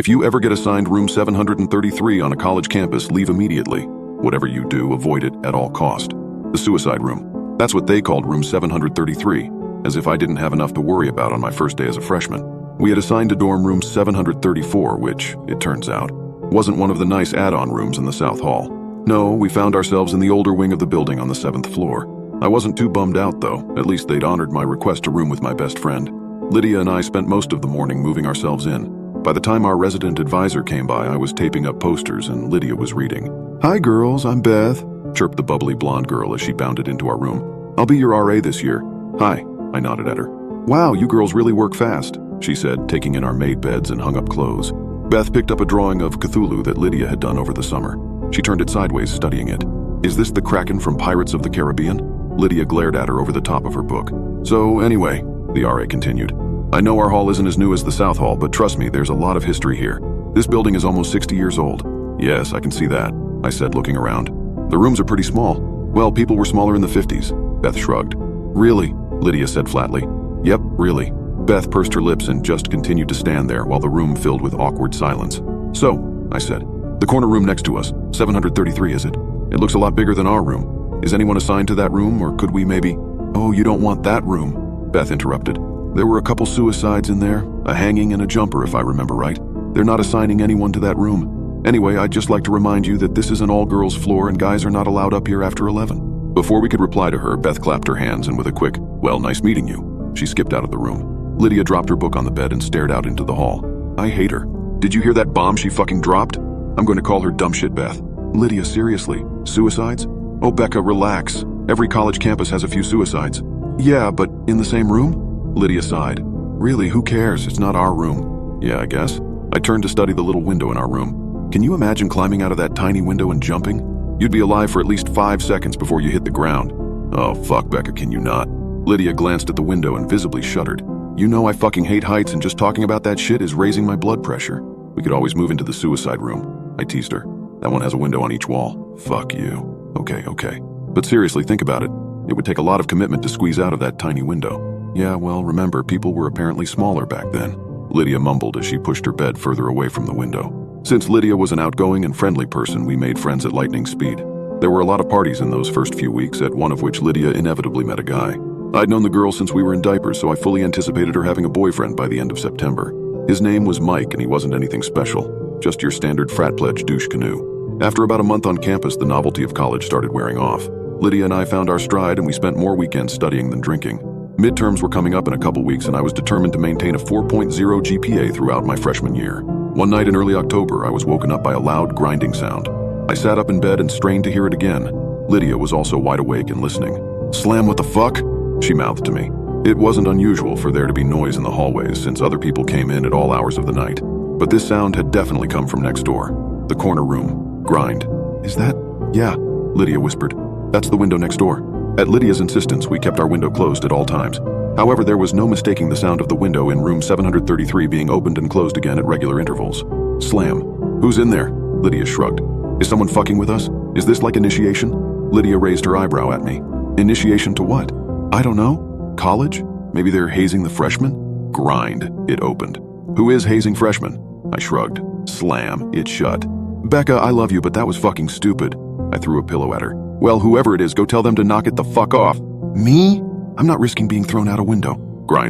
If you ever get assigned room 733 on a college campus, leave immediately. Whatever you do, avoid it at all cost. The suicide room. That's what they called room 733, as if I didn't have enough to worry about on my first day as a freshman. We had assigned to dorm room 734, which, it turns out, wasn't one of the nice add-on rooms in the South Hall. No, we found ourselves in the older wing of the building on the 7th floor. I wasn't too bummed out, though. At least they'd honored my request to room with my best friend. Lydia and I spent most of the morning moving ourselves in. By the time our resident advisor came by, I was taping up posters and Lydia was reading. "Hi girls, I'm Beth," chirped the bubbly blonde girl as she bounded into our room. "I'll be your RA this year." "Hi," I nodded at her. "Wow, you girls really work fast," she said, taking in our made beds and hung up clothes. Beth picked up a drawing of Cthulhu that Lydia had done over the summer. She turned it sideways, studying it. "Is this the Kraken from Pirates of the Caribbean?" Lydia glared at her over the top of her book. "So anyway," the RA continued, "I know our hall isn't as new as the South Hall, but trust me, there's a lot of history here. This building is almost 60 years old." "Yes, I can see that," I said, looking around. "The rooms are pretty small." "Well, people were smaller in the 50s, Beth shrugged. "Really?" Lydia said flatly. "Yep, really." Beth pursed her lips and just continued to stand there while the room filled with awkward silence. "So," I said, "the corner room next to us, 733, is it? It looks a lot bigger than our room. Is anyone assigned to that room, or could we maybe—" "Oh, you don't want that room," Beth interrupted. "There were a couple suicides in there, a hanging and a jumper if I remember right. They're not assigning anyone to that room. Anyway, I'd just like to remind you that this is an all-girls floor and guys are not allowed up here after 11. Before we could reply to her, Beth clapped her hands and with a quick, "Well, nice meeting you," she skipped out of the room. Lydia dropped her book on the bed and stared out into the hall. "I hate her. Did you hear that bomb she fucking dropped? I'm going to call her dumb shit, Beth." "Lydia, seriously? Suicides?" "Oh, Becca, relax. Every college campus has a few suicides." "Yeah, but in the same room?" Lydia sighed. "Really, who cares? It's not our room." "Yeah, I guess." I turned to study the little window in our room. "Can you imagine climbing out of that tiny window and jumping? You'd be alive for at least 5 seconds before you hit the ground." "Oh, fuck, Becca, can you not?" Lydia glanced at the window and visibly shuddered. "You know I fucking hate heights, and just talking about that shit is raising my blood pressure. We could always move into the suicide room." I teased her. "That one has a window on each wall." "Fuck you." Okay. But seriously, think about it. It would take a lot of commitment to squeeze out of that tiny window." "Yeah, well, remember, people were apparently smaller back then," Lydia mumbled as she pushed her bed further away from the window. Since Lydia was an outgoing and friendly person, we made friends at lightning speed. There were a lot of parties in those first few weeks, at one of which Lydia inevitably met a guy. I'd known the girl since we were in diapers, so I fully anticipated her having a boyfriend by the end of September. His name was Mike, and he wasn't anything special, just your standard frat pledge douche canoe. After about a month on campus, the novelty of college started wearing off. Lydia and I found our stride, and we spent more weekends studying than drinking. Midterms were coming up in a couple weeks, and I was determined to maintain a 4.0 GPA throughout my freshman year. One night in early October, I was woken up by a loud grinding sound. I sat up in bed and strained to hear it again. Lydia was also wide awake and listening. "Slam, what the fuck?" she mouthed to me. It wasn't unusual for there to be noise in the hallways since other people came in at all hours of the night. But this sound had definitely come from next door. The corner room. Grind. "Is that—" "Yeah," Lydia whispered. "That's the window next door." At Lydia's insistence, we kept our window closed at all times. However, there was no mistaking the sound of the window in room 733 being opened and closed again at regular intervals. Slam. "Who's in there?" Lydia shrugged. "Is someone fucking with us? Is this like initiation?" Lydia raised her eyebrow at me. "Initiation to what?" "I don't know. College? Maybe they're hazing the freshmen?" Grind. It opened. "Who is hazing freshmen?" I shrugged. Slam. It shut. "Becca, I love you, but that was fucking stupid." I threw a pillow at her. "Well, whoever it is, go tell them to knock it the fuck off." "Me? I'm not risking being thrown out a window." Grind.